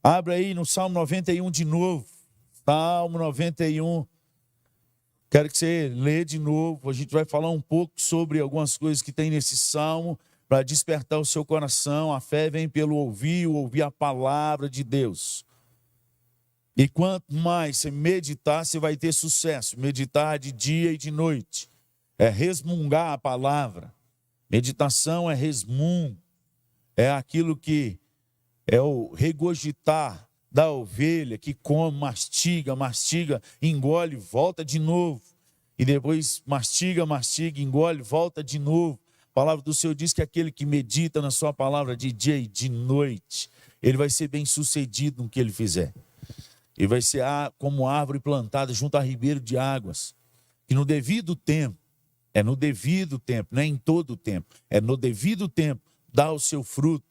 Abra aí no Salmo 91 de novo. Salmo 91. Quero que você lê de novo. A gente vai falar um pouco sobre algumas coisas que tem nesse salmo para despertar o seu coração. A fé vem pelo ouvir a palavra de Deus. E quanto mais você meditar, você vai ter sucesso. Meditar de dia e de noite. É resmungar a palavra. Meditação é resmungo. É aquilo que é o regurgitar da ovelha que come, mastiga, engole, volta de novo. E depois mastiga, engole, volta de novo. A palavra do Senhor diz que aquele que medita na sua palavra de dia e de noite, ele vai ser bem sucedido no que ele fizer. Ele vai ser como árvore plantada junto a ribeiro de águas, que no devido tempo, não é em todo o tempo, é no devido tempo, dá o seu fruto.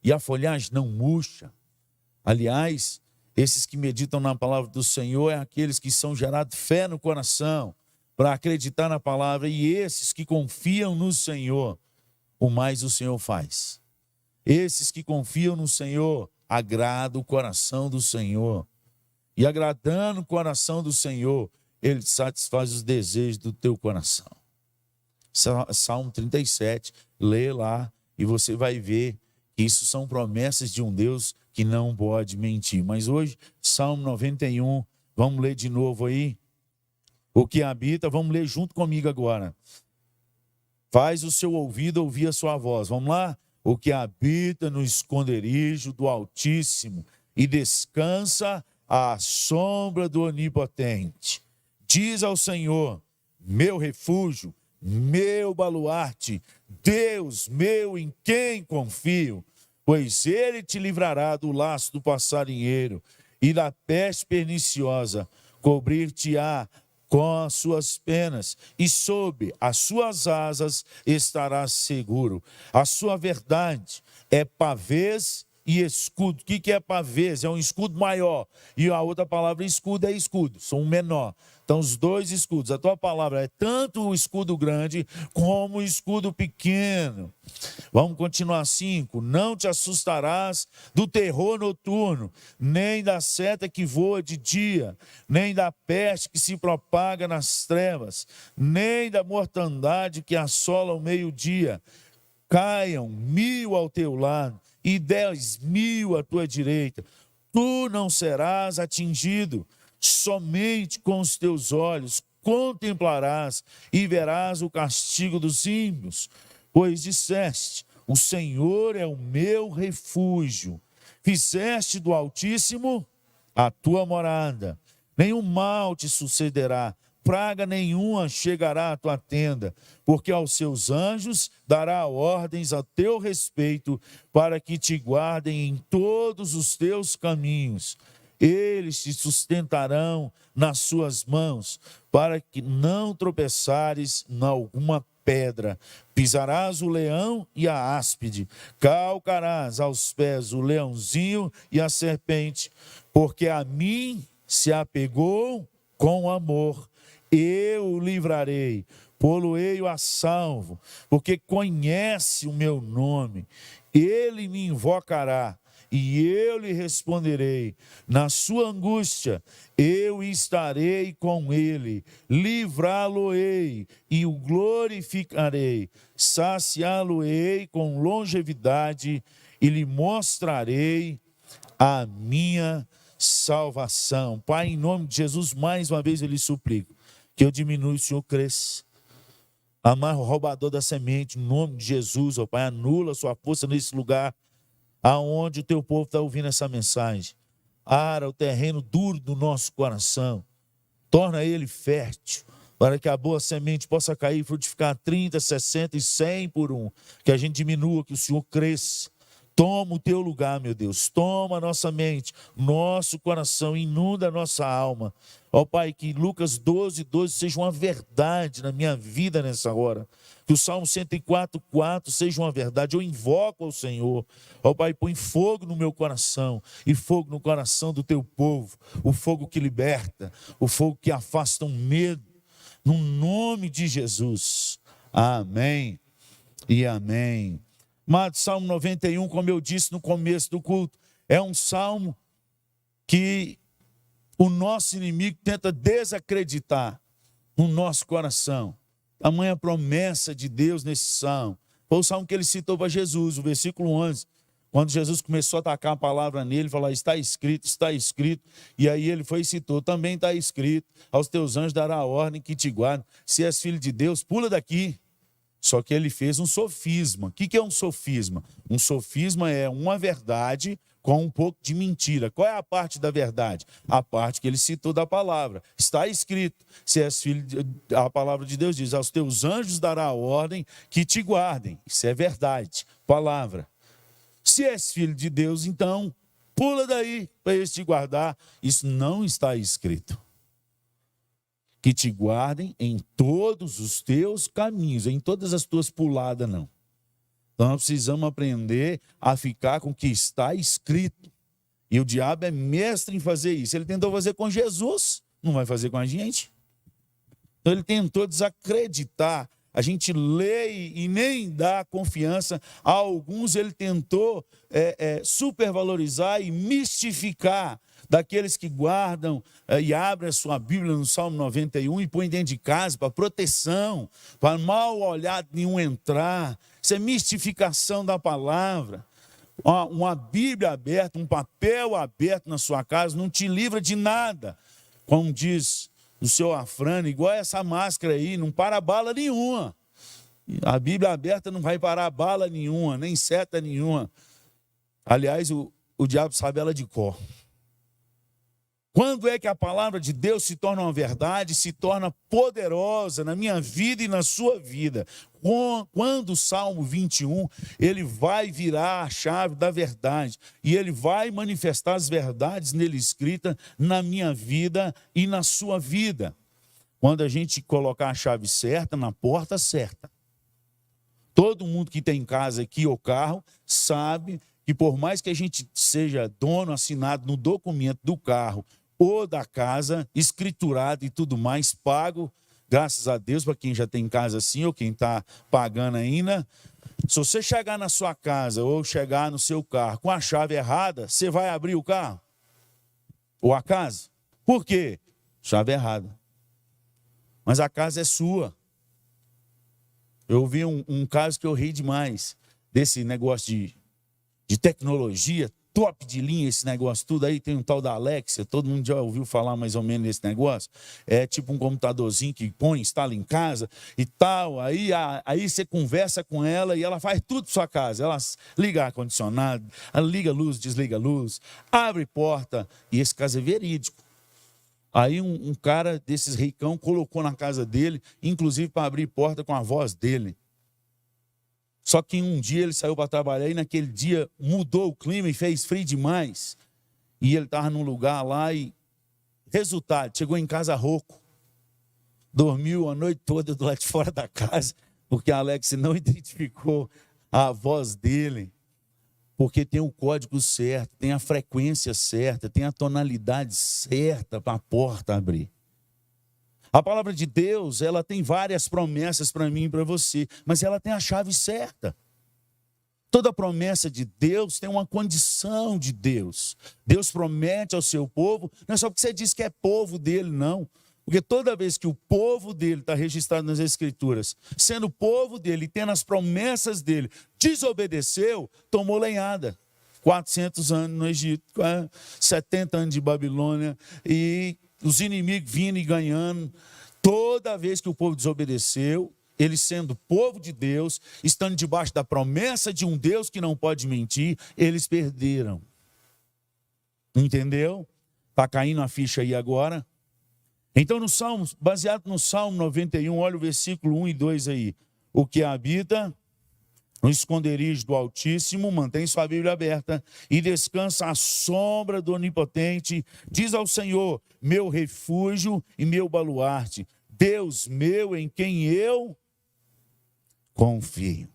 E a folhagem não murcha. Aliás, esses que meditam na palavra do Senhor é aqueles que são gerados fé no coração para acreditar na palavra. E esses que confiam no Senhor, o mais o Senhor faz. Esses que confiam no Senhor, agrada o coração do Senhor. E agradando o coração do Senhor, Ele satisfaz os desejos do teu coração. Salmo 37, lê lá e você vai ver que isso são promessas de um Deus que não pode mentir. Mas hoje, Salmo 91, vamos ler de novo aí. O que habita, vamos ler junto comigo agora. Faz o seu ouvido ouvir a sua voz. Vamos lá? O que habita no esconderijo do Altíssimo e descansa à sombra do Onipotente. Diz ao Senhor, meu refúgio, meu baluarte, Deus meu em quem confio, pois Ele te livrará do laço do passarinheiro e da peste perniciosa, cobrir-te-á com as suas penas, e sob as suas asas estarás seguro. A sua verdade é pavês e escudo. O que é pavês? É um escudo maior. E a outra palavra escudo é escudo, são um menor. Então, os dois escudos. A tua palavra é tanto o escudo grande como o escudo pequeno. Vamos continuar 5. Não te assustarás do terror noturno, nem da seta que voa de dia, nem da peste que se propaga nas trevas, nem da mortandade que assola o meio-dia. Caiam 1000 ao teu lado e 10.000 à tua direita. Tu não serás atingido. Somente com os teus olhos contemplarás e verás o castigo dos ímpios, pois disseste, o Senhor é o meu refúgio. Fizeste do Altíssimo a tua morada. Nenhum mal te sucederá, praga nenhuma chegará à tua tenda, porque aos seus anjos dará ordens a teu respeito, para que te guardem em todos os teus caminhos. Eles te sustentarão nas suas mãos, para que não tropeçares em alguma pedra. Pisarás o leão e a áspide, calcarás aos pés o leãozinho e a serpente, porque a mim se apegou com amor. Eu o livrarei, pô-lo-ei a salvo, porque conhece o meu nome. Ele me invocará e eu lhe responderei. Na sua angústia eu estarei com ele, livrá-lo-ei e o glorificarei, saciá-lo-ei com longevidade e lhe mostrarei a minha salvação. Pai, em nome de Jesus, mais uma vez eu lhe suplico que eu diminua e o Senhor cresça. Amarra o roubador da semente, em nome de Jesus, ó Pai, anula a sua força nesse lugar aonde o teu povo está ouvindo essa mensagem. Ara o terreno duro do nosso coração, torna ele fértil, para que a boa semente possa cair e frutificar 30, 60 e 100 por um, que a gente diminua, que o Senhor cresça. Toma o teu lugar, meu Deus, toma a nossa mente, nosso coração, inunda a nossa alma. Ó Pai, que Lucas 12, 12 seja uma verdade na minha vida nessa hora. Que o Salmo 104, 4 seja uma verdade. Eu invoco ao Senhor. Ó Pai, põe fogo no meu coração e fogo no coração do teu povo. O fogo que liberta, o fogo que afasta o medo. No nome de Jesus. Amém e amém. Mas Salmo 91, como eu disse no começo do culto, é um salmo que o nosso inimigo tenta desacreditar no nosso coração. Tamanha promessa de Deus nesse salmo. Foi o salmo que ele citou para Jesus, o versículo 11. Quando Jesus começou a atacar a palavra nele, falar, está escrito, está escrito. E aí ele foi e citou, também está escrito, aos teus anjos dará a ordem que te guardem. Se és filho de Deus, pula daqui. Só que ele fez um sofisma. O que é um sofisma? Um sofisma é uma verdade com um pouco de mentira. Qual é a parte da verdade? A parte que ele citou da palavra. Está escrito, se és filho, a palavra de Deus diz, aos teus anjos dará a ordem que te guardem. Isso é verdade, palavra. Se és filho de Deus, então, pula daí para eles te guardar. Isso não está escrito. Que te guardem em todos os teus caminhos, em todas as tuas puladas, não. Então, nós precisamos aprender a ficar com o que está escrito. E o diabo é mestre em fazer isso. Ele tentou fazer com Jesus, não vai fazer com a gente. Então, ele tentou desacreditar. A gente lê e nem dá confiança. A alguns ele tentou supervalorizar e mistificar daqueles que guardam e abrem a sua Bíblia no Salmo 91 e põem dentro de casa para proteção, para mal olhado nenhum entrar. Isso é mistificação da palavra. Uma Bíblia aberta, um papel aberto na sua casa não te livra de nada. Como diz o seu Afrânio, igual essa máscara aí, não para bala nenhuma. A Bíblia aberta não vai parar bala nenhuma, nem seta nenhuma. Aliás, o diabo sabe ela de cor. Quando é que a palavra de Deus se torna uma verdade, se torna poderosa na minha vida e na sua vida? Quando o Salmo 21, ele vai virar a chave da verdade e ele vai manifestar as verdades nele escritas na minha vida e na sua vida. Quando a gente colocar a chave certa na porta certa. Todo mundo que tem casa aqui ou carro sabe que por mais que a gente seja dono assinado no documento do carro ou da casa, escriturado e tudo mais, pago, graças a Deus, para quem já tem casa assim ou quem está pagando ainda. Se você chegar na sua casa ou chegar no seu carro com a chave errada, você vai abrir o carro? Ou a casa? Por quê? Chave errada. Mas a casa é sua. Eu vi um caso que eu ri demais, desse negócio de tecnologia, top de linha esse negócio tudo aí, tem um tal da Alexia, todo mundo já ouviu falar mais ou menos desse negócio, é tipo um computadorzinho que põe, instala em casa e tal, aí você conversa com ela e ela faz tudo para sua casa, ela liga ar-condicionado, ela liga a luz, desliga a luz, abre porta, e esse caso é verídico. Aí um cara desses ricão colocou na casa dele, inclusive para abrir porta com a voz dele. Só que um dia ele saiu para trabalhar e naquele dia mudou o clima e fez frio demais. E ele estava num lugar lá e, resultado, chegou em casa rouco. Dormiu a noite toda do lado de fora da casa, porque a Alex não identificou a voz dele. Porque tem o código certo, tem a frequência certa, tem a tonalidade certa para a porta abrir. A palavra de Deus, ela tem várias promessas para mim e para você, mas ela tem a chave certa. Toda promessa de Deus tem uma condição de Deus. Deus promete ao seu povo, não é só porque você diz que é povo dele, não. Porque toda vez que o povo dele está registrado nas Escrituras, sendo povo dele e tendo as promessas dele, desobedeceu, tomou lenhada. 400 anos no Egito, 70 anos de Babilônia, e os inimigos vindo e ganhando. Toda vez que o povo desobedeceu, eles sendo povo de Deus, estando debaixo da promessa de um Deus que não pode mentir, eles perderam. Entendeu? Está caindo a ficha aí agora? Então, no Salmo, baseado no Salmo 91, olha o versículo 1 e 2 aí. O que habita no esconderijo do Altíssimo, mantém sua Bíblia aberta e descansa à sombra do Onipotente. Diz ao Senhor, meu refúgio e meu baluarte, Deus meu em quem eu confio.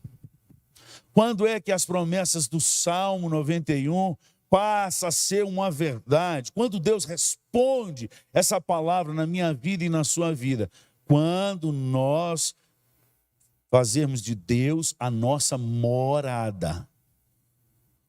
Quando é que as promessas do Salmo 91 passam a ser uma verdade? Quando Deus responde essa palavra na minha vida e na sua vida? Quando nós fazermos de Deus a nossa morada.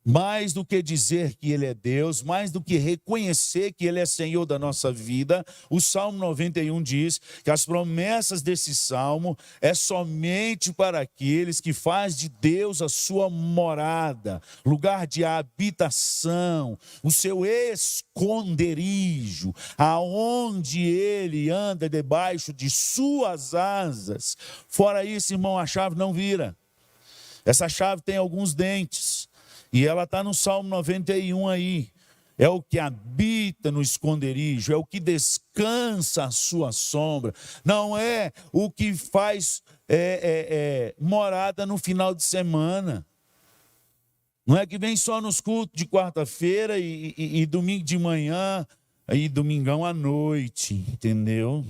mais do que dizer que Ele é Deus, mais do que reconhecer que Ele é Senhor da nossa vida, o Salmo 91 diz que as promessas desse Salmo é somente para aqueles que faz de Deus a sua morada, lugar de habitação, o seu esconderijo, aonde Ele anda debaixo de suas asas. Fora isso, irmão, a chave não vira. Essa chave tem alguns dentes. E ela está no Salmo 91 aí. É o que habita no esconderijo, é o que descansa à sua sombra. Não é o que faz morada no final de semana. Não é que vem só nos cultos de quarta-feira e domingo de manhã e domingão à noite, entendeu?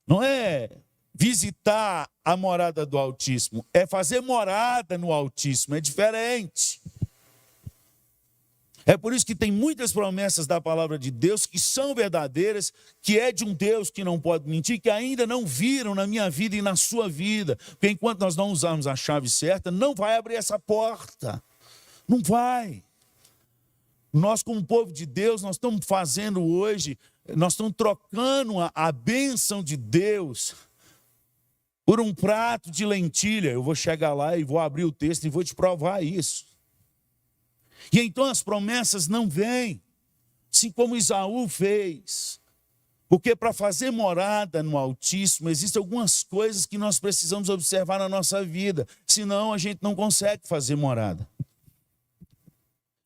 Não é visitar a morada do Altíssimo, é fazer morada no Altíssimo, é diferente. É por isso que tem muitas promessas da palavra de Deus que são verdadeiras, que é de um Deus que não pode mentir, que ainda não viram na minha vida e na sua vida. Porque enquanto nós não usarmos a chave certa, não vai abrir essa porta. Não vai. Nós, como povo de Deus, nós estamos fazendo hoje, nós estamos trocando a bênção de Deus por um prato de lentilha. Eu vou chegar lá e vou abrir o texto e vou te provar isso. E então as promessas não vêm, assim como Esaú fez. Porque para fazer morada no Altíssimo, existem algumas coisas que nós precisamos observar na nossa vida. Senão a gente não consegue fazer morada.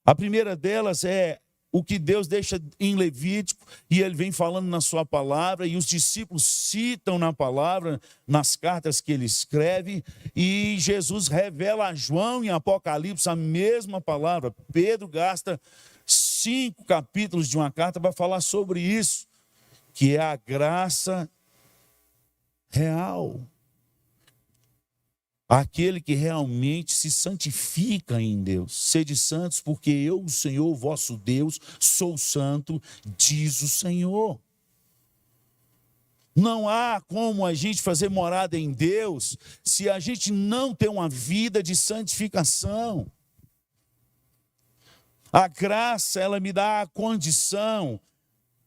A primeira delas é o que Deus deixa em Levítico, e ele vem falando na sua palavra, e os discípulos citam na palavra, nas cartas que ele escreve, e Jesus revela a João em Apocalipse a mesma palavra. Pedro gasta 5 capítulos de uma carta para falar sobre isso, que é a graça real. Aquele que realmente se santifica em Deus. Sede santos, porque eu, o Senhor, o vosso Deus, sou santo, diz o Senhor. Não há como a gente fazer morada em Deus se a gente não tem uma vida de santificação. A graça, ela me dá a condição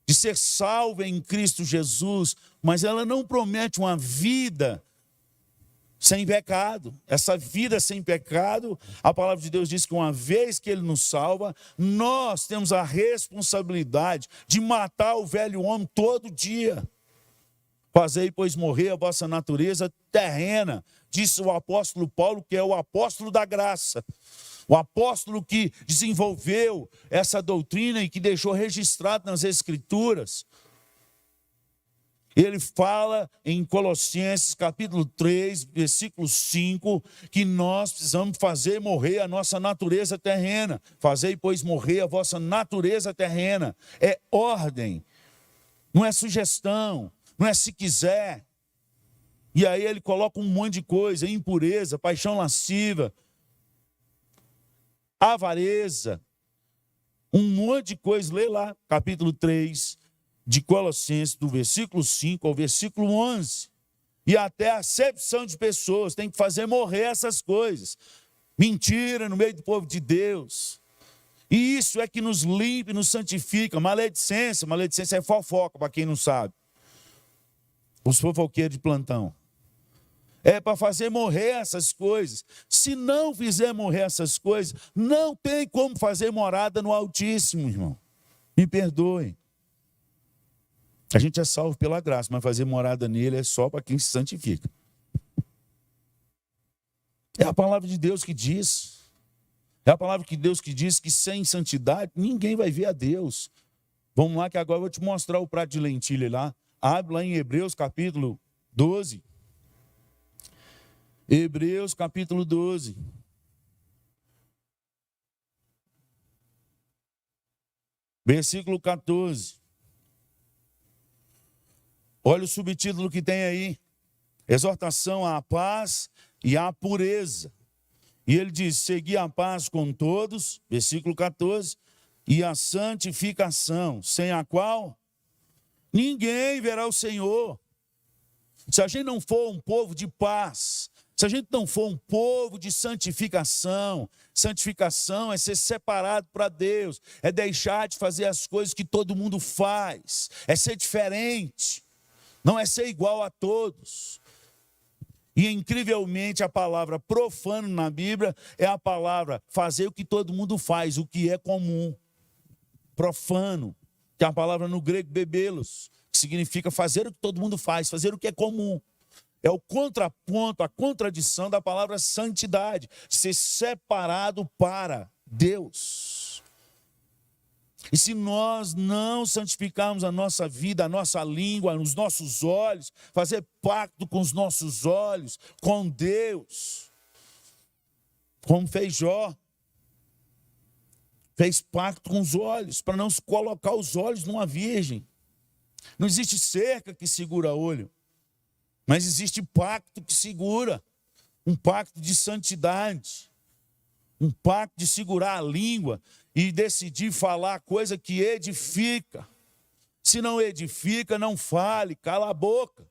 de ser salvo em Cristo Jesus, mas ela não promete uma vida sem pecado. Essa vida sem pecado, a palavra de Deus diz que uma vez que Ele nos salva, nós temos a responsabilidade de matar o velho homem todo dia. Fazei, pois, morrer a vossa natureza terrena, disse o apóstolo Paulo, que é o apóstolo da graça. O apóstolo que desenvolveu essa doutrina e que deixou registrado nas Escrituras. Ele fala em Colossenses capítulo 3, versículo 5, que nós precisamos fazer morrer a nossa natureza terrena. Fazei, pois, morrer a vossa natureza terrena. É ordem, não é sugestão, não é se quiser. E aí ele coloca um monte de coisa: impureza, paixão lasciva, avareza, um monte de coisa. Lê lá, capítulo 3, de Colossenses, do versículo 5 ao versículo 11. E até a acepção de pessoas, tem que fazer morrer essas coisas. Mentira no meio do povo de Deus. E isso é que nos limpa e nos santifica. Maledicência é fofoca, para quem não sabe. Os fofoqueiros de plantão. É para fazer morrer essas coisas. Se não fizer morrer essas coisas, não tem como fazer morada no Altíssimo, irmão. Me perdoem. A gente é salvo pela graça, mas fazer morada nele é só para quem se santifica. É a palavra de Deus que diz. É a palavra de Deus que diz que sem santidade ninguém vai ver a Deus. Vamos lá que agora eu vou te mostrar o prato de lentilha lá. Abre lá em Hebreus capítulo 12. Hebreus capítulo 12. Versículo 14. Olha o subtítulo que tem aí: exortação à paz e à pureza. E ele diz: segui a paz com todos, versículo 14, e a santificação, sem a qual ninguém verá o Senhor. Se a gente não for um povo de paz, Se a gente não for um povo de santificação, santificação é ser separado para Deus, é deixar de fazer as coisas que todo mundo faz, é ser diferente, não é ser igual a todos. E incrivelmente a palavra profano na Bíblia é a palavra fazer o que todo mundo faz, o que é comum. Profano, que é a palavra no grego bebelos, que significa fazer o que todo mundo faz, fazer o que é comum. É o contraponto, a contradição da palavra santidade, ser separado para Deus. E se nós não santificarmos a nossa vida, a nossa língua, os nossos olhos, fazer pacto com os nossos olhos, com Deus, como fez Jó, fez pacto com os olhos, para não colocar os olhos numa virgem. Não existe cerca que segura olho. Mas existe pacto que segura, um pacto de santidade, um pacto de segurar a língua e decidir falar coisa que edifica. Se não edifica, não fale, cala a boca,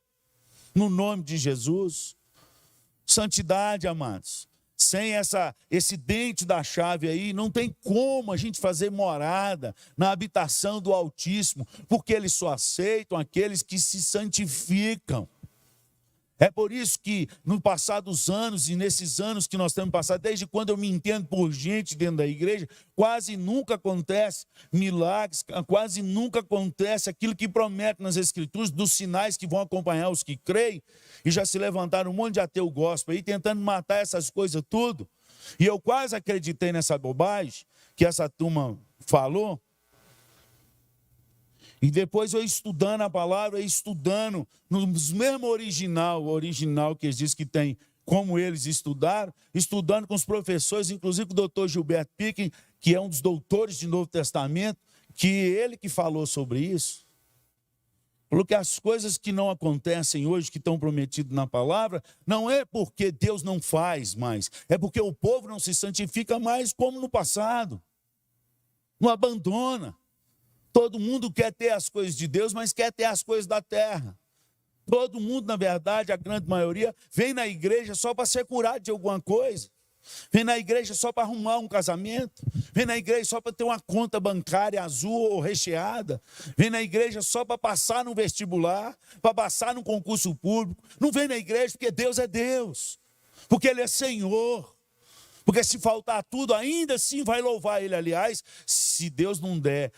no nome de Jesus. Santidade, amados. Sem esse dente da chave aí, não tem como a gente fazer morada na habitação do Altíssimo, porque eles só aceitam aqueles que se santificam. É por isso que no passar dos anos e nesses anos que nós temos passado, desde quando eu me entendo por gente dentro da igreja, quase nunca acontece milagres, quase nunca acontece aquilo que promete nas Escrituras, dos sinais que vão acompanhar os que creem, e já se levantaram um monte de ateu gospel aí, tentando matar essas coisas tudo. E eu quase acreditei nessa bobagem que essa turma falou. E depois eu estudando a palavra, estudando nos mesmo original que eles dizem que tem, como eles estudaram, estudando com os professores, inclusive com o doutor Gilberto Picken, que é um dos doutores de Novo Testamento, que ele que falou sobre isso. Falou que as coisas que não acontecem hoje, que estão prometidas na palavra, não é porque Deus não faz mais, é porque o povo não se santifica mais como no passado, não abandona. Todo mundo quer ter as coisas de Deus, mas quer ter as coisas da terra. Todo mundo, na verdade, a grande maioria, vem na igreja só para ser curado de alguma coisa. Vem na igreja só para arrumar um casamento. Vem na igreja só para ter uma conta bancária azul ou recheada. Vem na igreja só para passar no vestibular, para passar no concurso público. Não vem na igreja porque Deus é Deus, porque Ele é Senhor. Porque se faltar tudo, ainda assim vai louvar Ele. Aliás, se Deus não der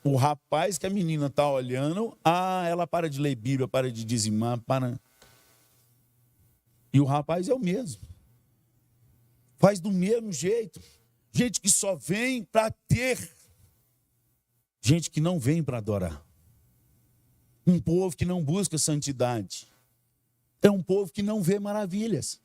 o rapaz que a menina está olhando, ela para de ler Bíblia, para de dizimar, para... E o rapaz é o mesmo. Faz do mesmo jeito. Gente que só vem para ter. Gente que não vem para adorar. Um povo que não busca santidade. É um povo que não vê maravilhas.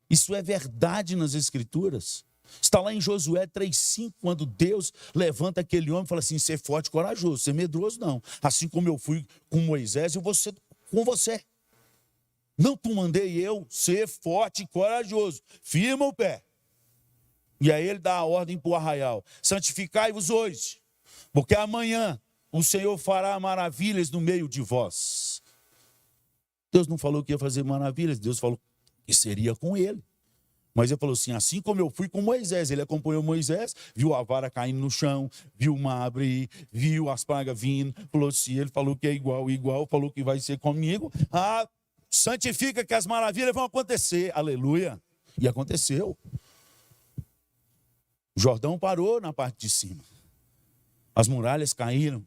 Isso é verdade nas Escrituras. Está lá em Josué 3,5, quando Deus levanta aquele homem e fala assim: ser forte e corajoso, ser medroso não. Assim como eu fui com Moisés, eu vou ser com você. Não tu mandei eu ser forte e corajoso. Firma o pé. E aí ele dá a ordem para o arraial: santificai-vos hoje, porque amanhã o Senhor fará maravilhas no meio de vós. Deus não falou que ia fazer maravilhas, Deus falou que seria com ele. Mas ele falou assim: assim como eu fui com Moisés. Ele acompanhou Moisés, viu a vara caindo no chão, viu o mar abrir, viu as pragas vindo. Falou assim, ele falou que é igual, falou que vai ser comigo. Santifica que as maravilhas vão acontecer. Aleluia. E aconteceu. O Jordão parou na parte de cima. As muralhas caíram.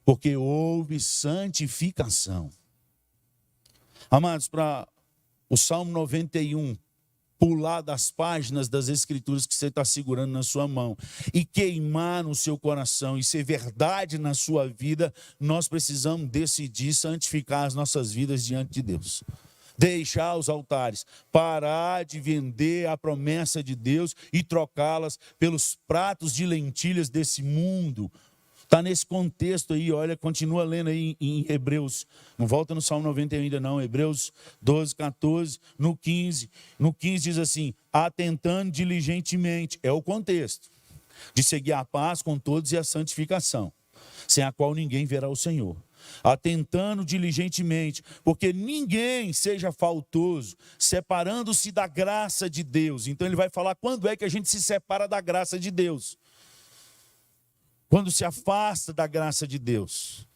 Porque houve santificação. Amados, para o Salmo 91... pular das páginas das Escrituras que você está segurando na sua mão e queimar no seu coração e ser verdade na sua vida, nós precisamos decidir santificar as nossas vidas diante de Deus. Deixar os altares, parar de vender a promessa de Deus e trocá-las pelos pratos de lentilhas desse mundo. Está nesse contexto aí, olha, continua lendo aí em Hebreus, não volta no Salmo 91 ainda não, Hebreus 12, 14, no 15 diz assim: atentando diligentemente, é o contexto, de seguir a paz com todos e a santificação, sem a qual ninguém verá o Senhor. atentando diligentemente, porque ninguém seja faltoso, separando-se da graça de Deus. Então ele vai falar quando é que a gente se separa da graça de Deus. Quando se afasta da graça de Deus.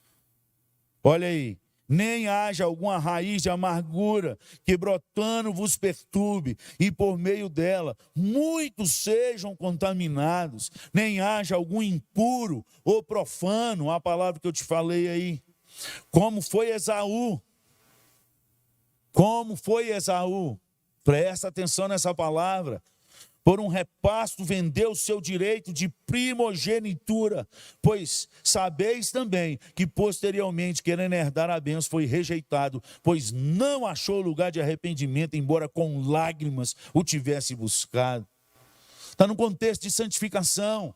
Olha aí. Nem haja alguma raiz de amargura que brotando vos perturbe, e por meio dela muitos sejam contaminados. Nem haja algum impuro ou profano, a palavra que eu te falei aí. Como foi Esaú? Como foi Esaú? Presta atenção nessa palavra. Por um repasto vendeu o seu direito de primogenitura, pois sabeis também que posteriormente, querendo herdar a bênção, foi rejeitado, pois não achou lugar de arrependimento, embora com lágrimas o tivesse buscado. Está no contexto de santificação.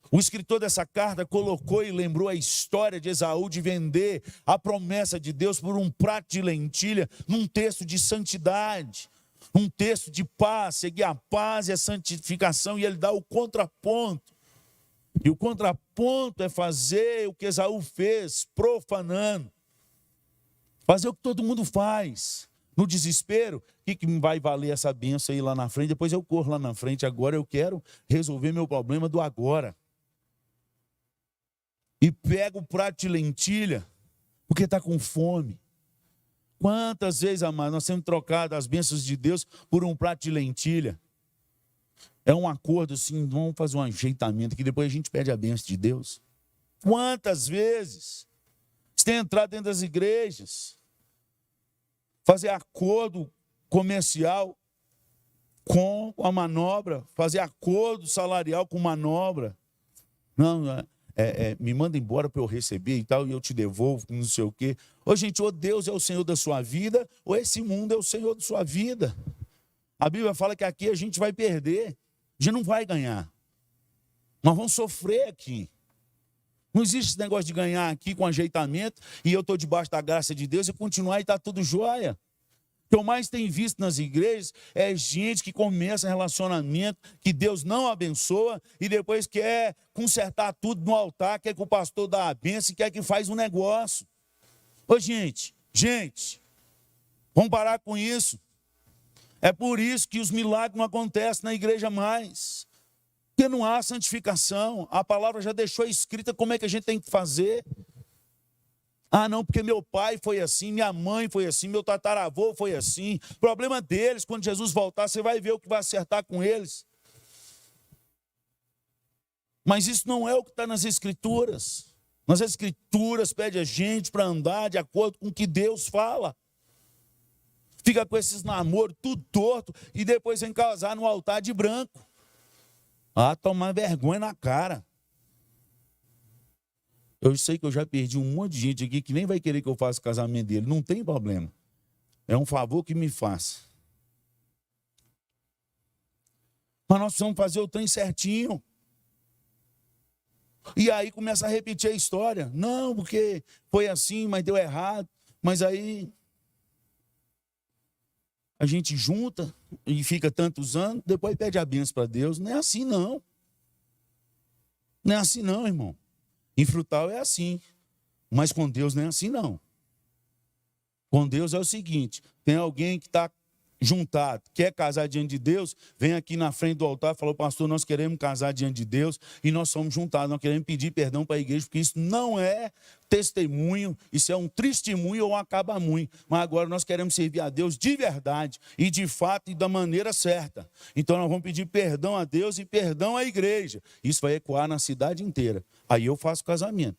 O escritor dessa carta colocou e lembrou a história de Esaú de vender a promessa de Deus por um prato de lentilha, num texto de santidade. Um texto de paz, seguir a paz e a santificação, e ele dá o contraponto. E o contraponto é fazer o que Esaú fez, profanando. Fazer o que todo mundo faz. No desespero, o que me vai valer essa bênção aí lá na frente? Depois eu corro lá na frente, agora eu quero resolver meu problema do agora. E pega o prato de lentilha, porque está com fome. Quantas vezes, amados, nós temos trocado as bênçãos de Deus por um prato de lentilha? É um acordo assim, vamos fazer um ajeitamento, que depois a gente pede a bênção de Deus. Quantas vezes você tem entrado dentro das igrejas, fazer acordo comercial com a manobra, fazer acordo salarial com manobra. Não, me manda embora para eu receber e tal, e eu te devolvo, não sei o quê. Ô gente, ou Deus é o Senhor da sua vida, ou esse mundo é o Senhor da sua vida. A Bíblia fala que aqui a gente vai perder, a gente não vai ganhar. Nós vamos sofrer aqui. Não existe esse negócio de ganhar aqui com ajeitamento, e eu estou debaixo da graça de Deus e continuar e está tudo jóia. O que eu mais tenho visto nas igrejas é gente que começa relacionamento que Deus não abençoa e depois quer consertar tudo no altar, quer que o pastor dá a bênção e quer que faz um negócio. Ô gente, vamos parar com isso. É por isso que os milagres não acontecem na igreja mais. Porque não há santificação. A palavra já deixou escrita como é que a gente tem que fazer. Ah, não, porque meu pai foi assim, minha mãe foi assim, meu tataravô foi assim. Problema deles, quando Jesus voltar, você vai ver o que vai acertar com eles. Mas isso não é o que está nas Escrituras. Nas Escrituras pede a gente para andar de acordo com o que Deus fala. Fica com esses namoros tudo torto e depois vem casar no altar de branco. Ah, tomar vergonha na cara. Eu sei que eu já perdi um monte de gente aqui que nem vai querer que eu faça o casamento dele. Não tem problema. É um favor que me faça. Mas nós precisamos fazer o trem certinho. E aí começa a repetir a história. Não, porque foi assim, mas deu errado. Mas aí a gente junta e fica tantos anos, depois pede a bênção para Deus. Não é assim não. Não é assim não, irmão. Em Frutal é assim, mas com Deus não é assim não. Com Deus é o seguinte, tem alguém que está juntado, quer casar diante de Deus, vem aqui na frente do altar e fala, pastor, nós queremos casar diante de Deus e nós somos juntados, nós queremos pedir perdão para a igreja, porque isso não é testemunho, isso é um testemunho ou um acabamunho, mas agora nós queremos servir a Deus de verdade e de fato e da maneira certa. Então nós vamos pedir perdão a Deus e perdão à igreja. Isso vai ecoar na cidade inteira. Aí eu faço casamento.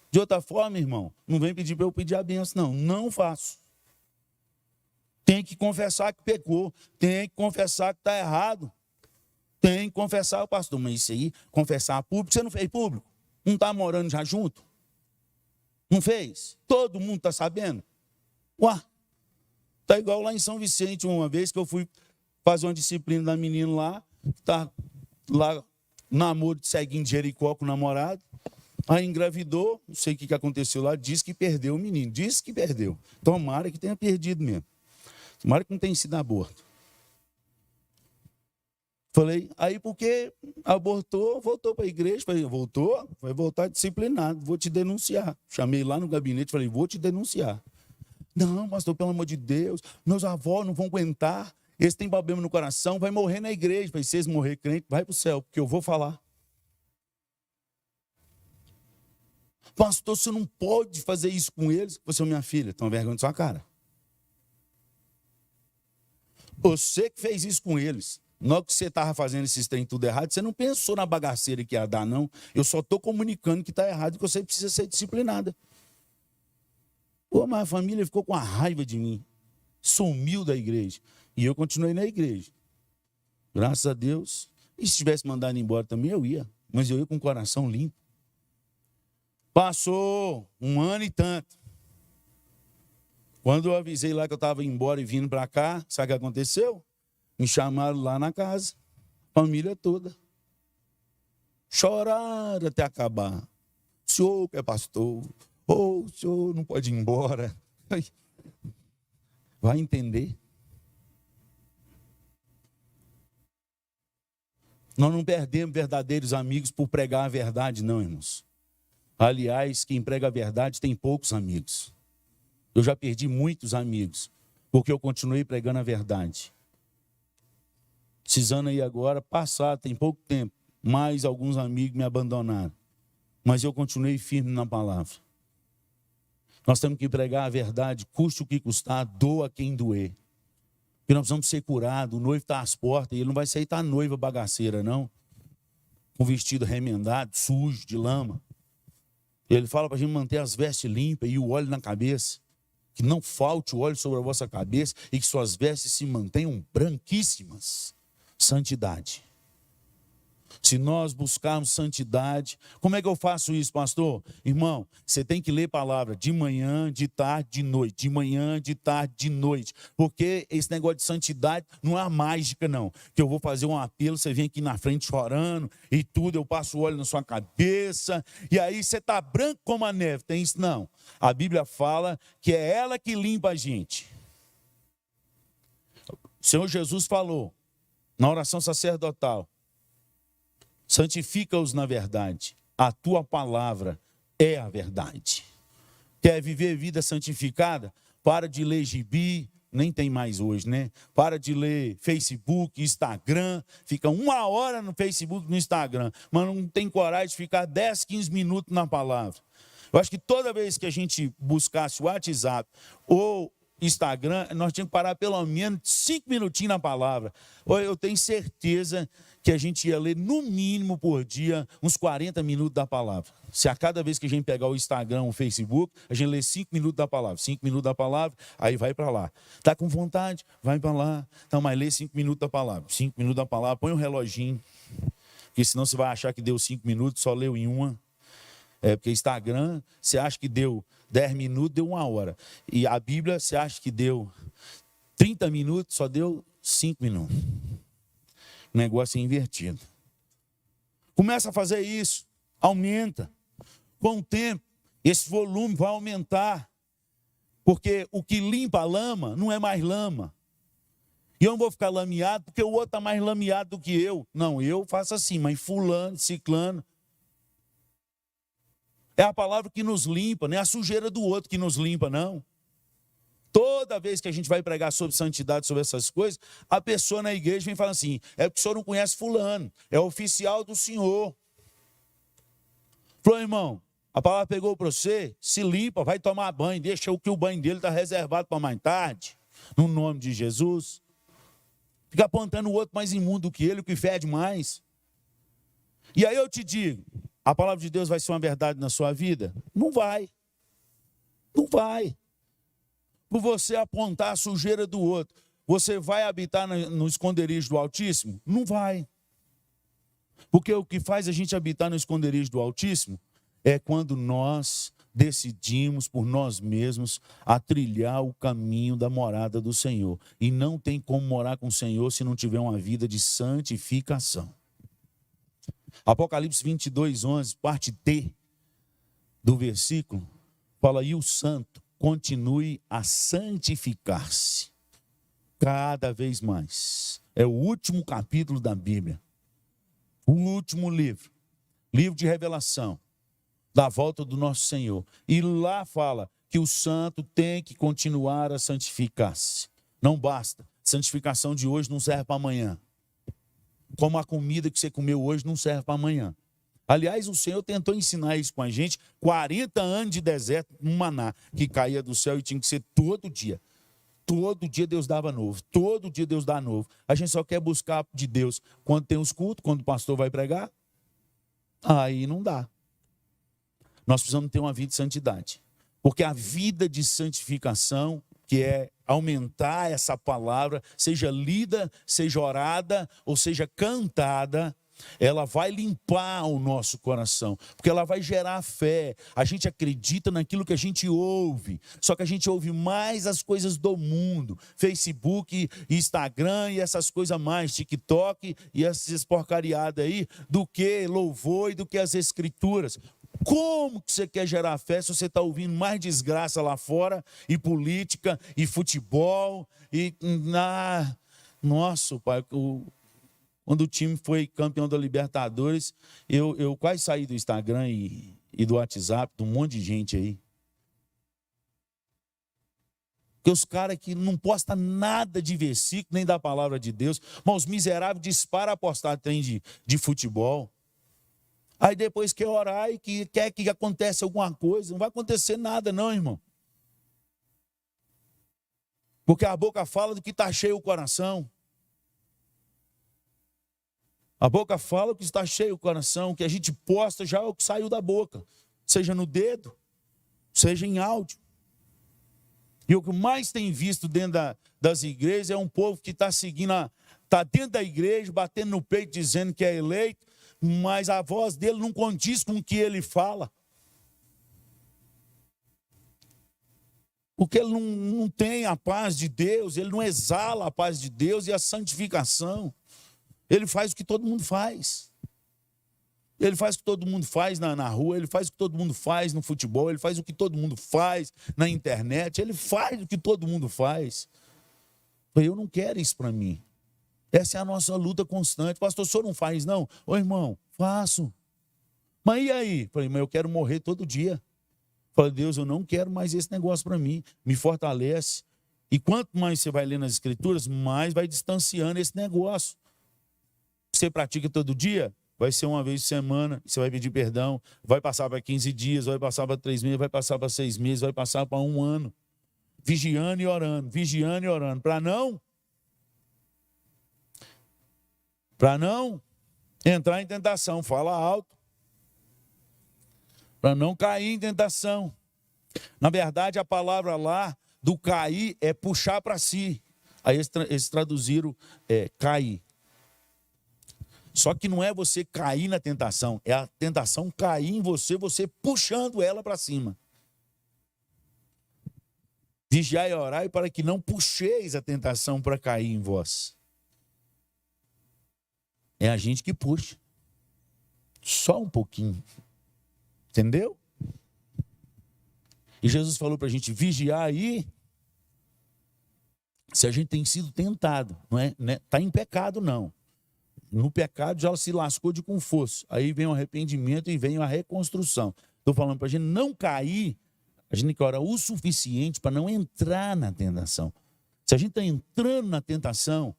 De outra forma, irmão, não vem pedir para eu pedir a bênção, não faço. Tem que confessar que pecou, tem que confessar que está errado, tem que confessar, pastor, mas isso aí, confessar público, você não fez público? Não está morando já junto? Não fez? Todo mundo está sabendo? Ué, está igual lá em São Vicente, uma vez que eu fui fazer uma disciplina da menina lá, está lá, namoro de ceguinho de Jericó com o namorado, aí engravidou, não sei o que aconteceu lá, disse que perdeu o menino, disse que perdeu. Tomara que tenha perdido mesmo. Tomara que não tenha sido aborto. Falei, aí porque abortou, voltou para a igreja. Falei, voltou? Vai voltar disciplinado, vou te denunciar. Chamei lá no gabinete, falei, vou te denunciar. Não, pastor, pelo amor de Deus, meus avós não vão aguentar, eles têm problema no coração, vai morrer na igreja. Falei, se eles morrer crente, vai para o céu, porque eu vou falar. Pastor, você não pode fazer isso com eles. Você é minha filha, toma vergonha de sua cara. Você que fez isso com eles. Na hora que você estava fazendo esses trem tudo errado, você não pensou na bagaceira que ia dar, não. Eu só estou comunicando que está errado e que você precisa ser disciplinada. Pô, mas a família ficou com a raiva de mim. Sumiu da igreja. E eu continuei na igreja. Graças a Deus. E se tivesse mandado embora também, eu ia. Mas eu ia com o coração limpo. Passou 1 ano e tanto. Quando eu avisei lá que eu estava indo embora e vindo para cá, sabe o que aconteceu? Me chamaram lá na casa, família toda. Choraram até acabar. O senhor que é pastor, o senhor não pode ir embora. Vai entender. Nós não perdemos verdadeiros amigos por pregar a verdade, não, irmãos. Aliás, quem prega a verdade tem poucos amigos. Eu já perdi muitos amigos, porque eu continuei pregando a verdade. Esses anos aí agora, passado, tem pouco tempo, mais alguns amigos me abandonaram. Mas eu continuei firme na palavra. Nós temos que pregar a verdade, custe o que custar, doa quem doer. Porque nós precisamos ser curados, o noivo está às portas, e ele não vai sair tá noiva bagaceira, não. Com vestido remendado, sujo, de lama. Ele fala para a gente manter as vestes limpas e o óleo na cabeça. Que não falte o óleo sobre a vossa cabeça e que suas vestes se mantenham branquíssimas. Santidade. Se nós buscarmos santidade, como é que eu faço isso, pastor? Irmão, você tem que ler palavra de manhã, de tarde, de noite. De manhã, de tarde, de noite. Porque esse negócio de santidade não é mágica, não. Que eu vou fazer um apelo, você vem aqui na frente chorando e tudo, eu passo o óleo na sua cabeça, e aí você está branco como a neve. Tem isso? Não. A Bíblia fala que é ela que limpa a gente. O Senhor Jesus falou, na oração sacerdotal, santifica-os na verdade. A tua palavra é a verdade. Quer viver vida santificada? Para de ler gibi, nem tem mais hoje, né? Para de ler Facebook, Instagram. Fica 1 hora no Facebook, no Instagram. Mas não tem coragem de ficar 10, 15 minutos na palavra. Eu acho que toda vez que a gente buscasse o WhatsApp ou Instagram, nós tínhamos que parar pelo menos 5 minutinhos na palavra. Eu tenho certeza que a gente ia ler no mínimo por dia uns 40 minutos da palavra. Se a cada vez que a gente pegar o Instagram, o Facebook, a gente lê 5 minutos da palavra, 5 minutos da palavra, aí vai para lá. Está com vontade? Vai para lá. Então, mas lê 5 minutos da palavra. 5 minutos da palavra, põe um reloginho, porque senão você vai achar que deu 5 minutos, só leu em uma. Porque Instagram, você acha que deu 10 minutos, deu 1 hora. E a Bíblia, você acha que deu 30 minutos, só deu 5 minutos. O negócio é invertido. Começa a fazer isso, aumenta. Com o tempo, esse volume vai aumentar. Porque o que limpa a lama não é mais lama. E eu não vou ficar lameado porque o outro está mais lameado do que eu. Não, eu faço assim, mas fulano, ciclano. É a palavra que nos limpa, não é a sujeira do outro que nos limpa, não. Toda vez que a gente vai pregar sobre santidade, sobre essas coisas, a pessoa na igreja vem falando assim, é porque o senhor não conhece fulano, é oficial do senhor. Falou, irmão, a palavra pegou para você, se limpa, vai tomar banho, deixa o que o banho dele está reservado para mais tarde, no nome de Jesus. Fica apontando o outro mais imundo do que ele, o que fede mais. E aí eu te digo, a palavra de Deus vai ser uma verdade na sua vida? Não vai. Não vai. Por você apontar a sujeira do outro, você vai habitar no esconderijo do Altíssimo? Não vai. Porque o que faz a gente habitar no esconderijo do Altíssimo é quando nós decidimos por nós mesmos a trilhar o caminho da morada do Senhor. E não tem como morar com o Senhor se não tiver uma vida de santificação. Apocalipse 22, 11, parte D do versículo, fala, e o santo continue a santificar-se Cada vez mais. É o último capítulo da Bíblia. O último livro. Livro de revelação. Da volta do nosso Senhor. E lá fala que o santo tem que continuar a santificar-se. Não basta. Santificação de hoje não serve para amanhã. Como a comida que você comeu hoje não serve para amanhã. Aliás, o Senhor tentou ensinar isso com a gente. 40 anos de deserto, um maná que caía do céu e tinha que ser todo dia. Todo dia Deus dava novo. Todo dia Deus dá novo. A gente só quer buscar de Deus quando tem os cultos, quando o pastor vai pregar. Aí não dá. Nós precisamos ter uma vida de santidade. Porque a vida de santificação, que é aumentar essa palavra, seja lida, seja orada, ou seja cantada, ela vai limpar o nosso coração, porque ela vai gerar fé. A gente acredita naquilo que a gente ouve, só que a gente ouve mais as coisas do mundo, Facebook, Instagram e essas coisas mais, TikTok e essas porcariadas aí, do que louvor e do que as escrituras. Como que você quer gerar fé se você está ouvindo mais desgraça lá fora, e política, e futebol, e... Nossa, pai, quando o time foi campeão da Libertadores, eu quase saí do Instagram e do WhatsApp, de um monte de gente aí. Porque os caras que não postam nada de versículo, nem da palavra de Deus, mas os miseráveis disparam a postar trem de futebol. Aí depois quer orar e quer que aconteça alguma coisa. Não vai acontecer nada não, irmão. Porque a boca fala do que está cheio o coração. A boca fala o que está cheio o coração. O que a gente posta já é o que saiu da boca. Seja no dedo, seja em áudio. E o que mais tem visto dentro das igrejas é um povo que está seguindo, está dentro da igreja, batendo no peito, dizendo que é eleito, mas a voz dele não condiz com o que ele fala. Porque ele não tem a paz de Deus, ele não exala a paz de Deus e a santificação. Ele faz o que todo mundo faz. Ele faz o que todo mundo faz na rua, ele faz o que todo mundo faz no futebol, ele faz o que todo mundo faz na internet, ele faz o que todo mundo faz. Eu não quero isso para mim. Essa é a nossa luta constante. Pastor, o senhor não faz, não? Ô, irmão, faço. Mas e aí? Falei, mas eu quero morrer todo dia. Falei, Deus, eu não quero mais esse negócio para mim. Me fortalece. E quanto mais você vai lendo as escrituras, mais vai distanciando esse negócio. Você pratica todo dia? Vai ser uma vez por semana. Você vai pedir perdão. Vai passar para 15 dias, vai passar para 3 meses, vai passar para 6 meses, vai passar para 1 ano. Vigiando e orando, vigiando e orando. Para não entrar em tentação, fala alto. Para não cair em tentação. Na verdade, a palavra lá do cair é puxar para si. Aí eles traduziram cair. Só que não é você cair na tentação, é a tentação cair em você, você puxando ela para cima. Vigiai e orai para que não puxeis a tentação para cair em vós. É a gente que puxa. Só um pouquinho. Entendeu? E Jesus falou para a gente vigiar aí. Se a gente tem sido tentado, não é? Está em pecado, não. No pecado já se lascou de com força. Aí vem o arrependimento e vem a reconstrução. Estou falando para a gente não cair. A gente tem que orar o suficiente para não entrar na tentação. Se a gente está entrando na tentação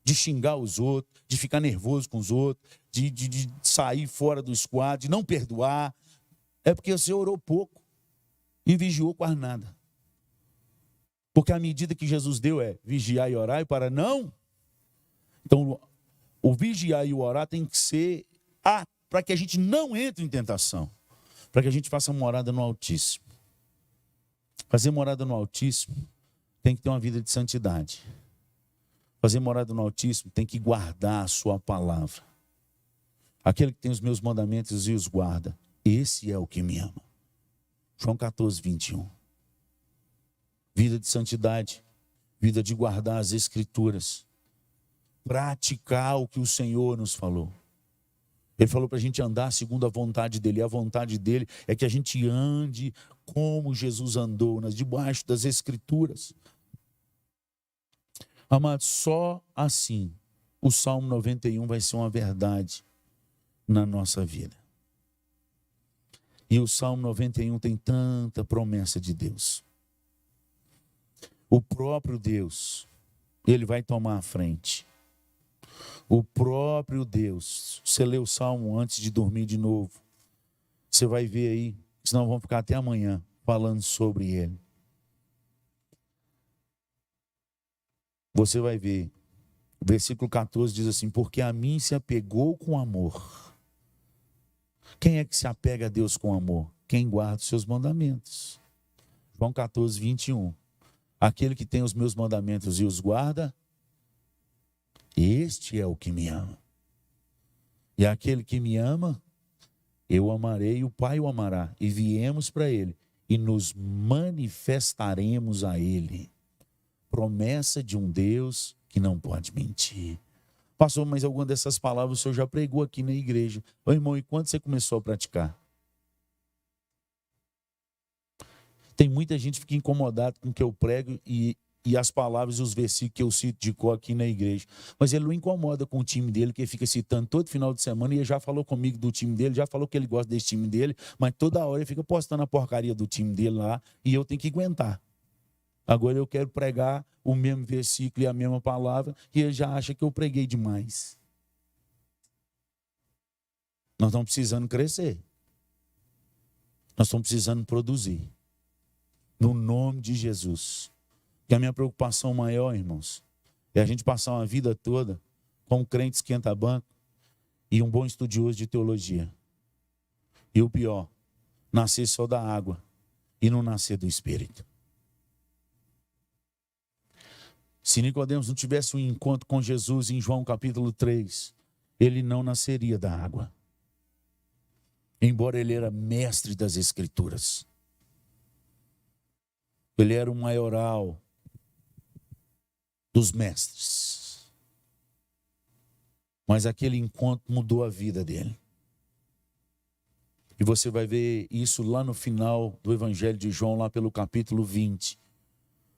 de xingar os outros, de ficar nervoso com os outros, de sair fora do esquadro, de não perdoar, é porque você orou pouco e vigiou quase nada. Porque a medida que Jesus deu é vigiar e orar para não. Então, o vigiar e o orar tem que ser para que a gente não entre em tentação. Para que a gente faça morada no Altíssimo. Fazer morada no Altíssimo tem que ter uma vida de santidade. Fazer morada no Altíssimo tem que guardar a sua palavra. Aquele que tem os meus mandamentos e os guarda, esse é o que me ama. João 14, 21. Vida de santidade, vida de guardar as escrituras. Praticar o que o Senhor nos falou. Ele falou para a gente andar segundo a vontade dEle. E a vontade dEle é que a gente ande como Jesus andou, debaixo das Escrituras. Amado, só assim o Salmo 91 vai ser uma verdade na nossa vida. E o Salmo 91 tem tanta promessa de Deus. O próprio Deus, ele vai tomar a frente. O próprio Deus, você lê o Salmo antes de dormir de novo, você vai ver aí, senão vamos ficar até amanhã falando sobre ele. Você vai ver, o versículo 14 diz assim: porque a mim se apegou com amor. Quem é que se apega a Deus com amor? Quem guarda os seus mandamentos. João 14, 21. Aquele que tem os meus mandamentos e os guarda, este é o que me ama. E aquele que me ama, eu amarei e o Pai o amará. E viemos para ele e nos manifestaremos a ele. Promessa de um Deus que não pode mentir. Pastor, mas alguma dessas palavras o senhor já pregou aqui na igreja. Ô irmão, e quando você começou a praticar? Tem muita gente que fica incomodada com o que eu prego e as palavras e os versículos que eu cito de cor aqui na igreja. Mas ele não incomoda com o time dele, que ele fica citando todo final de semana, e ele já falou comigo do time dele, já falou que ele gosta desse time dele, mas toda hora ele fica postando a porcaria do time dele lá, e eu tenho que aguentar. Agora eu quero pregar o mesmo versículo e a mesma palavra, e ele já acha que eu preguei demais. Nós estamos precisando crescer. Nós estamos precisando produzir. No nome de Jesus. Que a minha preocupação maior, irmãos, é a gente passar uma vida toda como crente esquenta-banco e um bom estudioso de teologia. E o pior, nascer só da água e não nascer do Espírito. Se Nicodemos não tivesse um encontro com Jesus em João capítulo 3, ele não nasceria da água. Embora ele era mestre das Escrituras. Ele era o maioral dos mestres. Mas aquele encontro mudou a vida dele. E você vai ver isso lá no final do Evangelho de João, lá pelo capítulo 20.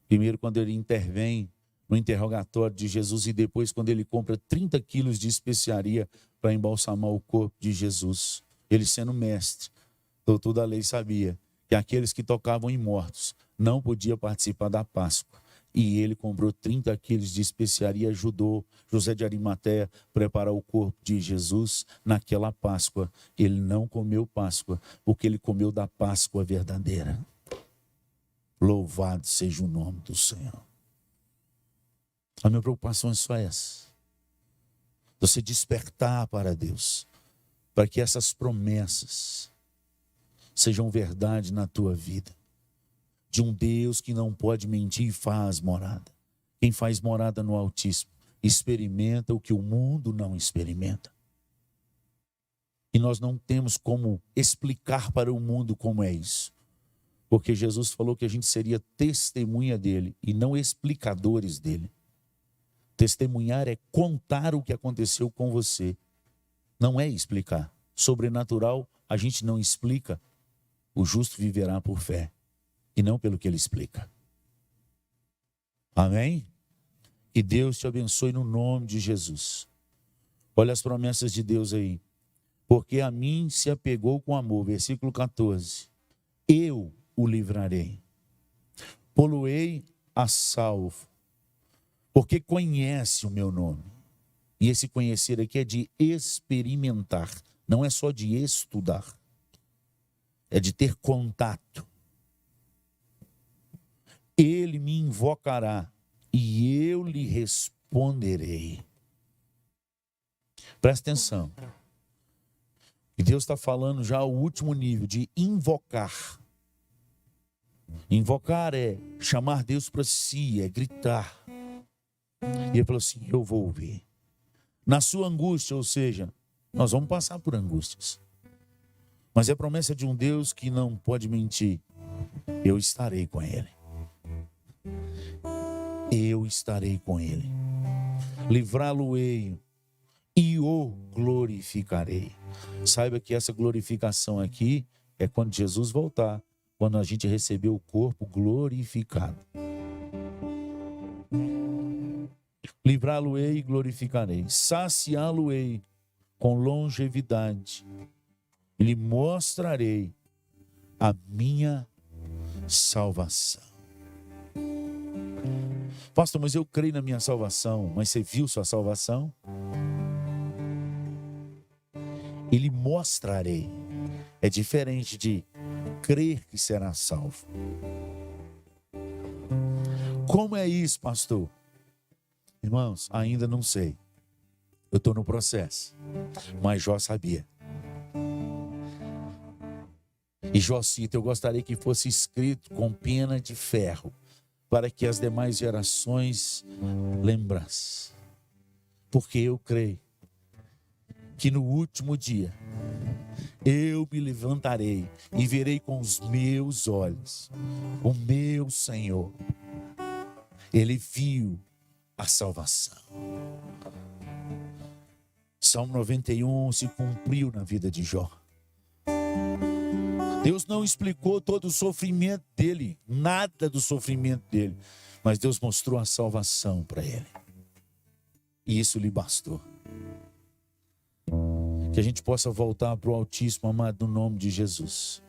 Primeiro, quando ele intervém no interrogatório de Jesus, e depois quando ele compra 30 quilos de especiaria para embalsamar o corpo de Jesus. Ele sendo mestre, doutor da lei, sabia que aqueles que tocavam em mortos não podiam participar da Páscoa. E ele comprou 30 quilos de especiaria e ajudou José de Arimateia a preparar o corpo de Jesus naquela Páscoa. Ele não comeu Páscoa, porque ele comeu da Páscoa verdadeira. Louvado seja o nome do Senhor. A minha preocupação é só essa. Você despertar para Deus, para que essas promessas sejam verdade na tua vida. De um Deus que não pode mentir e faz morada. Quem faz morada no Altíssimo experimenta o que o mundo não experimenta. E nós não temos como explicar para o mundo como é isso. Porque Jesus falou que a gente seria testemunha dele e não explicadores dele. Testemunhar é contar o que aconteceu com você. Não é explicar. Sobrenatural a gente não explica. O justo viverá por fé e não pelo que ele explica. Amém? Que Deus te abençoe no nome de Jesus. Olha as promessas de Deus aí. Porque a mim se apegou com amor. Versículo 14. Eu o livrarei. Poloei a salvo. Porque conhece o meu nome. E esse conhecer aqui é de experimentar. Não é só de estudar. É de ter contato. Ele me invocará e eu lhe responderei. Presta atenção. E Deus está falando já o último nível de invocar. Invocar é chamar Deus para si, é gritar. E ele falou assim: eu vou ouvir. Na sua angústia, ou seja, nós vamos passar por angústias. Mas é a promessa de um Deus que não pode mentir. Eu estarei com ele. Eu estarei com ele. Livrá-lo-ei e o glorificarei. Saiba que essa glorificação aqui é quando Jesus voltar, quando a gente receber o corpo glorificado. livrá-lo-ei e glorificarei, saciá-lo-ei com longevidade, e lhe mostrarei a minha salvação. Pastor, mas eu creio na minha salvação. Mas você viu sua salvação? E lhe mostrarei. É diferente de crer que será salvo. Como é isso, pastor? Irmãos, ainda não sei. Eu estou no processo. Mas Jó sabia. E Jó cita: eu gostaria que fosse escrito com pena de ferro, para que as demais gerações lembrassem. Porque eu creio que no último dia eu me levantarei e verei com os meus olhos o meu Senhor. Ele viu a salvação. Salmo 91 se cumpriu na vida de Jó. Deus não explicou todo o sofrimento dele, nada do sofrimento dele, mas Deus mostrou a salvação para ele. E isso lhe bastou. Que a gente possa voltar para o Altíssimo, amado, no nome de Jesus.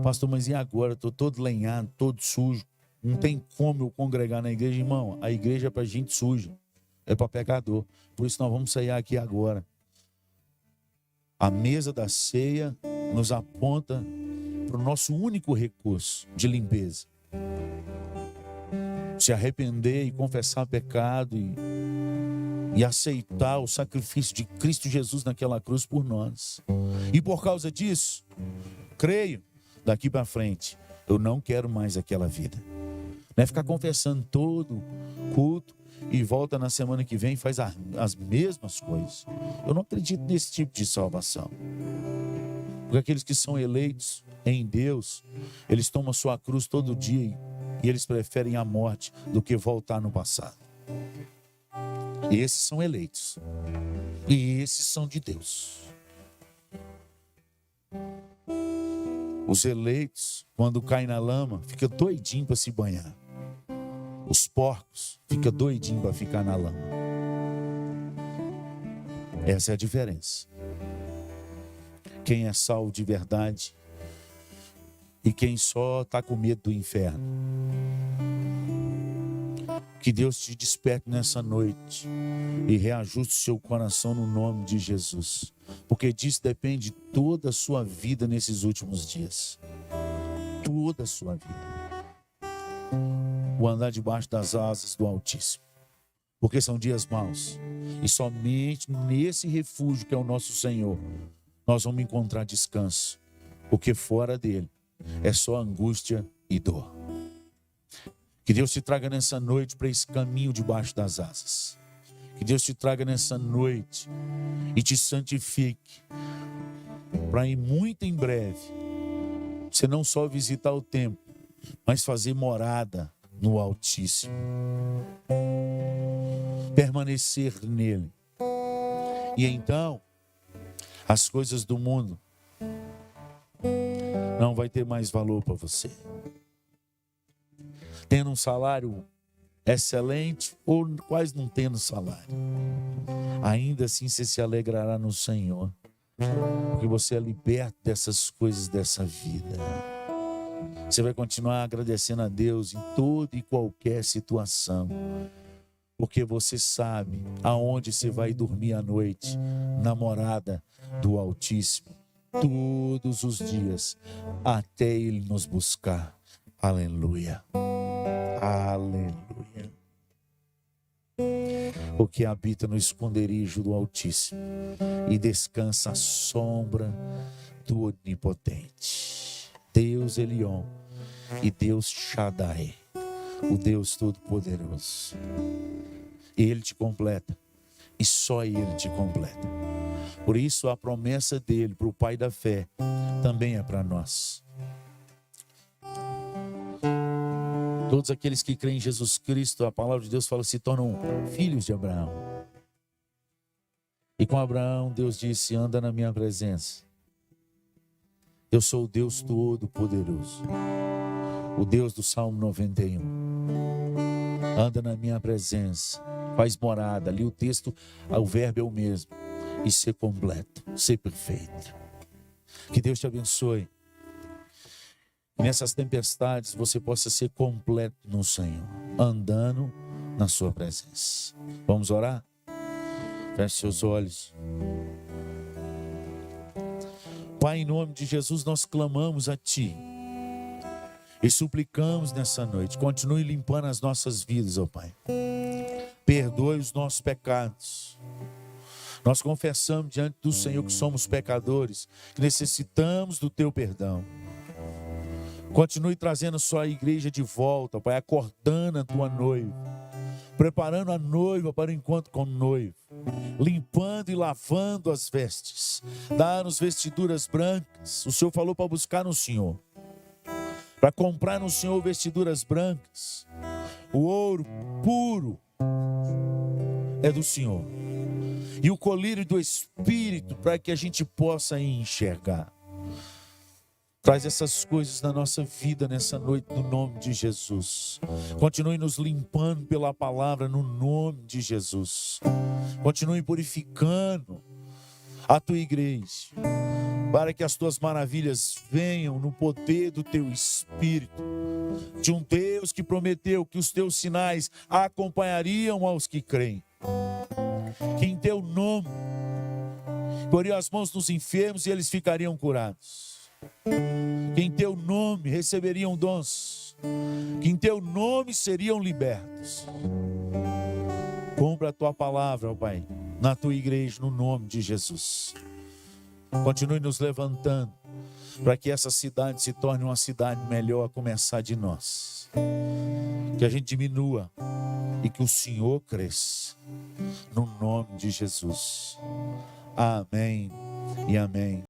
Pastor, mas e agora? Estou todo lenhado, todo sujo. Não tem como eu congregar na igreja. Irmão, a igreja é para gente suja, é para pecador. Por isso nós vamos sair aqui agora. A mesa da ceia nos aponta para o nosso único recurso de limpeza. Se arrepender e confessar pecado e aceitar o sacrifício de Cristo Jesus naquela cruz por nós. E por causa disso, creio, daqui para frente, eu não quero mais aquela vida. Não é ficar confessando todo culto e volta na semana que vem e faz as mesmas coisas. Eu não acredito nesse tipo de salvação. Porque aqueles que são eleitos em Deus, eles tomam a sua cruz todo dia e eles preferem a morte do que voltar no passado. E esses são eleitos. E esses são de Deus. Os eleitos, quando caem na lama, ficam doidinhos para se banhar. Os porcos ficam doidinhos para ficar na lama. Essa é a diferença. Quem é salvo de verdade e quem só está com medo do inferno. Que Deus te desperte nessa noite e reajuste seu coração no nome de Jesus. Porque disso depende toda a sua vida nesses últimos dias. Toda a sua vida. O andar debaixo das asas do Altíssimo. Porque são dias maus. E somente nesse refúgio que é o nosso Senhor, nós vamos encontrar descanso. Porque fora dele é só angústia e dor. Que Deus te traga nessa noite para esse caminho debaixo das asas. Que Deus te traga nessa noite e te santifique. Para ir muito em breve, você não só visitar o templo, mas fazer morada no Altíssimo. Permanecer nele. E então, as coisas do mundo não vai ter mais valor para você. Tendo um salário excelente ou quase não tendo salário, ainda assim você se alegrará no Senhor, porque você é liberto dessas coisas dessa vida. Você vai continuar agradecendo a Deus em toda e qualquer situação, porque você sabe aonde você vai dormir à noite, na morada do Altíssimo, todos os dias, até Ele nos buscar. Aleluia. Aleluia. O que habita no esconderijo do Altíssimo e descansa à sombra do Onipotente. Deus Elion e Deus Shaddai, o Deus Todo-Poderoso. Ele te completa e só Ele te completa. Por isso a promessa dele para o Pai da fé também é para nós. Todos aqueles que creem em Jesus Cristo, a palavra de Deus fala, se tornam filhos de Abraão. E com Abraão, Deus disse, anda na minha presença. Eu sou o Deus Todo-Poderoso. O Deus do Salmo 91. anda na minha presença, faz morada. Ali o texto, o verbo é o mesmo. E ser completo, ser perfeito. Que Deus te abençoe. E nessas tempestades você possa ser completo no Senhor, andando na sua presença. Vamos orar? Feche seus olhos. Pai, em nome de Jesus, nós clamamos a Ti e suplicamos nessa noite, continue limpando as nossas vidas, ó Pai. Perdoe os nossos pecados. Nós confessamos diante do Senhor que somos pecadores, que necessitamos do Teu perdão. Continue trazendo a sua igreja de volta, Pai, acordando a Tua noiva, preparando a noiva para o encontro com o noivo, limpando e lavando as vestes, dá-nos vestiduras brancas. O Senhor falou para buscar no Senhor, para comprar no Senhor vestiduras brancas. O ouro puro é do Senhor, e o colírio do Espírito, para que a gente possa enxergar. Traz essas coisas na nossa vida nessa noite, no nome de Jesus. Continue nos limpando pela palavra, no nome de Jesus. Continue purificando a Tua igreja, para que as Tuas maravilhas venham no poder do Teu Espírito, de um Deus que prometeu que os Teus sinais acompanhariam aos que creem. Que em Teu nome poriam as mãos nos enfermos e eles ficariam curados. Que em Teu nome receberiam dons, que em Teu nome seriam libertos. Cumpra a Tua palavra, ó Pai, na Tua igreja, no nome de Jesus. Continue nos levantando, para que essa cidade se torne uma cidade melhor, a começar de nós. Que a gente diminua e que o Senhor cresça, no nome de Jesus. Amém e amém.